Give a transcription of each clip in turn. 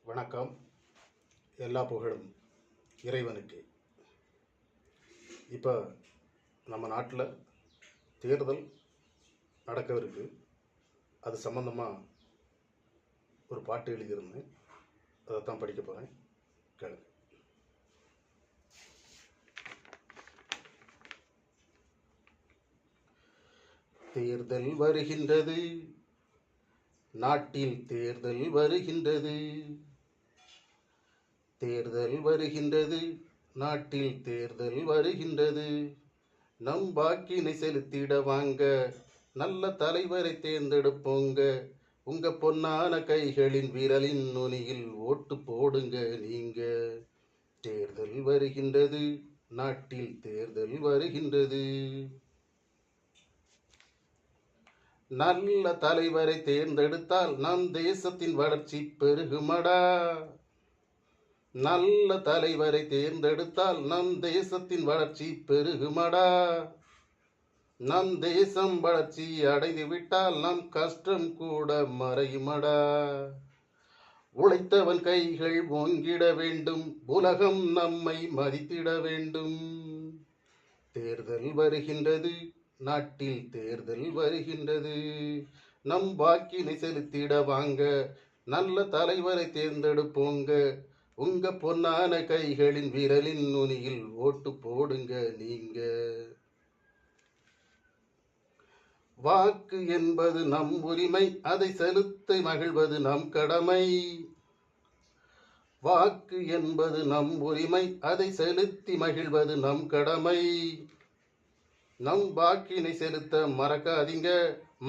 வணக்கம். எல்லா புகழும் இறைவனுக்கு. இப்போ நம்ம நாட்டில் தேர்தல் நடக்கவிருக்கு. அது சம்பந்தமாக ஒரு பாட்டு எழுதியிருந்தேன். அதைத்தான் படிக்க போகிறேன். கேளுங்க. தேர்தல் வருகின்றது, நாட்டில் தேர்தல் வருகின்றது. தேர்தல் வருகின்றது, நாட்டில் தேர்தல் வருகின்றது. நம் வாக்கினை செலுத்திட வாங்க, நல்ல தலைவரை தேர்ந்தெடுப்போங்க. உங்க பொன்னான கைகளின் விரலின் நுனியில் ஓட்டு போடுங்க நீங்க. தேர்தல் வருகின்றது, நாட்டில் தேர்தல் வருகின்றது. நல்ல தலைவரை தேர்ந்தெடுத்தால் நம் தேசத்தின் வளர்ச்சி பெருகுமடா. நல்ல தலைவரை தேர்ந்தெடுத்தால் நம் தேசத்தின் வளர்ச்சி பெருகுமடா. நம் தேசம் வளர்ச்சி அடைந்து விட்டால் நம் கஷ்டம் கூட மறையுமடா. உழைத்தவன் கைகள் ஓங்கிட வேண்டும், உலகம் நம்மை மதித்திட வேண்டும். தேர்தல் வருகின்றது, நாட்டில் தேர்தல் வருகின்றது. நம் வாக்கினை செலுத்திட வாங்க, நல்ல தலைவரை தேர்ந்தெடுப்போங்க. உங்க பொன்னான கைகளின் விரலின் நுனியில் ஓட்டு போடுங்க நீங்க. வாக்கு என்பது நம் உரிமை, அதை செலுத்த மகிழ்வது நம் கடமை. வாக்கு என்பது நம் உரிமை, அதை செலுத்தி மகிழ்வது நம் கடமை. நம் வாக்கினை செலுத்த மறக்காதீங்க,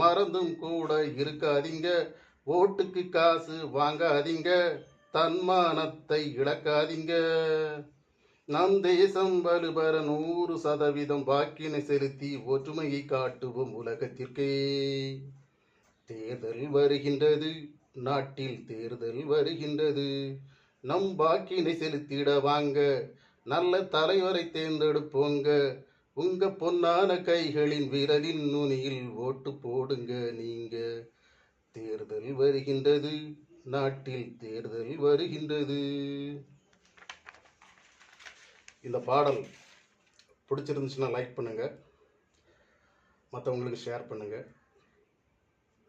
மறந்தும் கூட இருக்காதீங்க. ஓட்டுக்கு காசு வாங்காதீங்க, தன்மானத்தை இழக்காதீங்க. நம் தேசம் வலுபெற 100% வாக்கினை செலுத்தி ஒற்றுமையை காட்டுவோம் உலகத்திற்கே. தேர்தல் வருகின்றது, நாட்டில் தேர்தல் வருகின்றது. நம் வாக்கினை செலுத்திட வாங்க, நல்ல தலைவரை தேர்ந்தெடுப்போங்க. உங்க பொன்னான கைகளின் விரலின் நுனியில் ஓட்டு போடுங்க நீங்க. தேர்தல் வருகின்றது, நாட்டில் தேர்தல் வருகின்றது. இந்த பாடல் பிடிச்சிருந்துச்சுன்னா லைக் பண்ணுங்க, மற்றவங்களுக்கு ஷேர் பண்ணுங்க.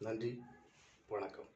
நன்றி, வணக்கம்.